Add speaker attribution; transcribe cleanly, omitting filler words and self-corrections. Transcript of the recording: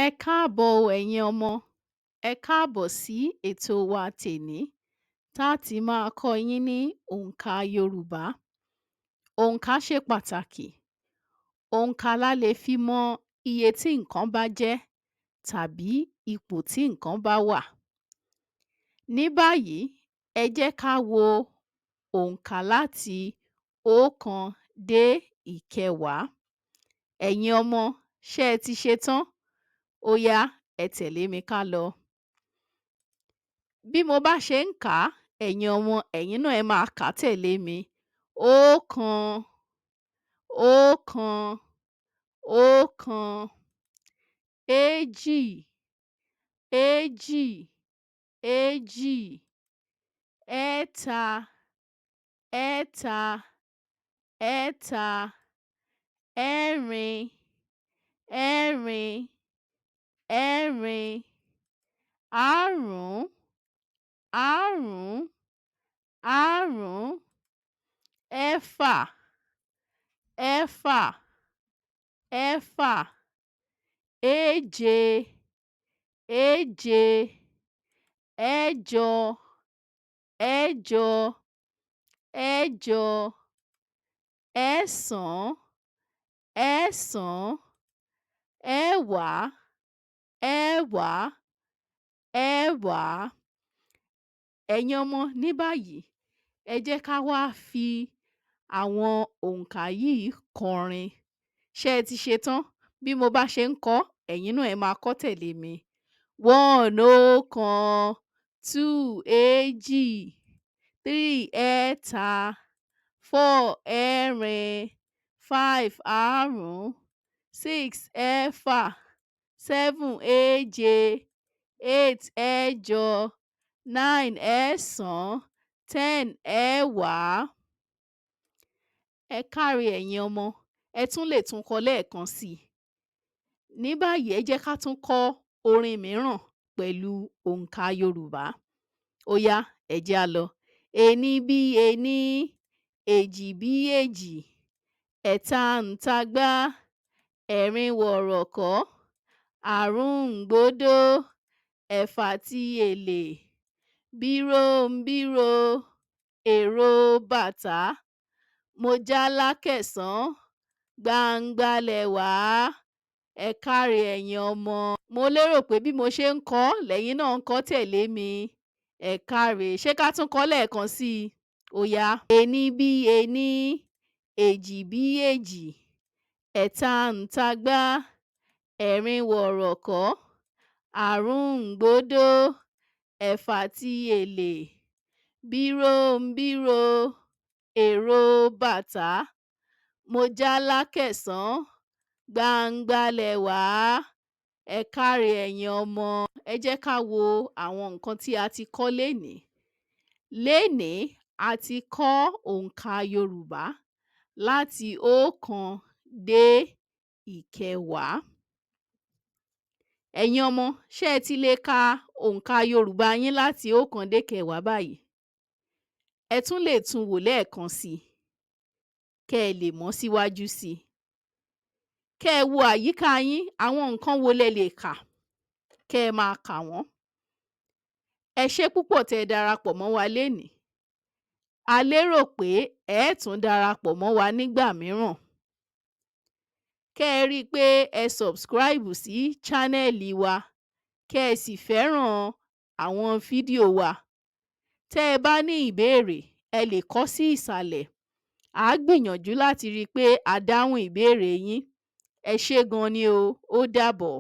Speaker 1: Ẹ káàbọ̀ o ẹ̀yin ọmọ, ẹ káàbọ̀ sí ètò wa tèní tá a ti máa kọ́ yín ní òǹkà Yorùbá. Òǹkà ṣe pàtàkì, òǹkà la lè fi mọ iye tí nǹkan bá jẹ́ tàbí ipò tí nǹkan bá wà. Ní báyìí, ẹ jẹ́ ká wo òǹkà láti 1 dé 10. Ẹ̀yin ọmọ, ṣé ẹ ti ṣetán? Ó yá, ẹ tẹ̀lé mi ká lọ. Bí mo bá ṣe ń kà á, ẹ̀yin ọmọ, ẹ̀yin náà ẹ máa kà á tẹ̀lé mi. 1, 1, 1, 2, 2, 2, 3, 3, 3, 4, 4, 4, 5, 5, 5, 6, 6, 6, 7, 7, 8, 8, 8, 9, 9, 10, 10, 10. Ẹ̀yin ọmọ, ní báyìí, ẹ jẹ́ ká wá fi àwọn òǹkà yìí kọrin. Ṣé ẹ ti ṣetán? Bí mo bá ṣe ń kọ ọ́, ẹ̀yin náà ẹ máa kọ ọ́ tẹ̀lé mi. 1 ọ̀kan, 2 èjì, 3 ẹ̀ta, 4 ẹ̀rin, 5 àrún, 6 ẹ̀fà, 7 èje, 8 ẹ̀jọ, 9 ẹ̀sán, 10 ẹ̀wá. Ẹ káre ẹ̀yin ọmọ, ẹ tún lè tún kọ lẹ́ẹ̀kan sí i. Ní báyìí, ẹ jẹ́ ká tún kọ orin mìíràn pẹ̀lú òǹkà Yorùbá. Ó yá, ẹ jẹ́ á lọ. Ení bí ení, èjì bí èjì, ẹ̀ta ǹtagbá, ẹ̀rin wọ̀rọ̀kọ́, àrún ǹgbódó, ẹ̀fà ti èlè, bírò ń bírò, èrò bàtà, mo já lákẹ̀sán, gbangba lẹ̀wá. Ẹ káre ẹ̀yin ọmọ. Mo lérò pé bí mo ṣe ń kọ ọ́, lẹ̀yin náà ń kọ ọ́ tẹ̀lé mi. Ẹ káre. Ṣé ká tún kọ ọ́ lẹ́ẹ̀kan sí i? Ó yá. Ení bí ení, èjì bí èjì, ẹ̀ta ǹtagbá, ẹ̀rin wọ̀rọ̀kọ́, àrún ǹgbódó, ẹ̀fà ti èlè, bírò ń bírò, èrò bàtà, mo já lákẹ̀sán, gbangba lẹ̀wá. Ẹ káre ẹ̀yin ọmọ. Ẹ jẹ́ ká wo àwọn nǹkan tí a ti kọ́ lénìí. Lénìí, a ti kọ́ òǹkà Yorùbá láti 1 dé 10. Ẹ̀yin ọmọ, ṣé ẹ ti lè ka òǹkà Yorùbá yín láti 1 dé 10 báyìí? Ẹ tún lè tún wò lẹ́ẹ̀kan sí i, kẹ́ ẹ lè mọ̀ síwájú sí i. Kẹ́ ẹ wo àyíká yín, àwọn nǹkan wo lẹ lè kà? Kẹ́ ẹ máa kà wọ́n. Ẹ ṣé púpọ̀ tẹ́ ẹ darapọ̀ mọ́ wa lénìí. A lérò pé ẹ ó tún darapọ̀ mọ́ wa nígbà mìíràn. Kẹ́ ẹ rí i pé ẹ subscribe sí chánẹ́ẹ̀lì wa, kẹ́ ẹ sì fẹ́ràn àwọn fídíò wa. Tẹ́ ẹ bá ní ìbéèrè, ẹ lè kọ sí ìsàlẹ̀. À á gbìyànjú láti rí i pé a dáhùn ìbéèrè yín. Ẹ ṣé gan ni o. Ó dàbọ̀.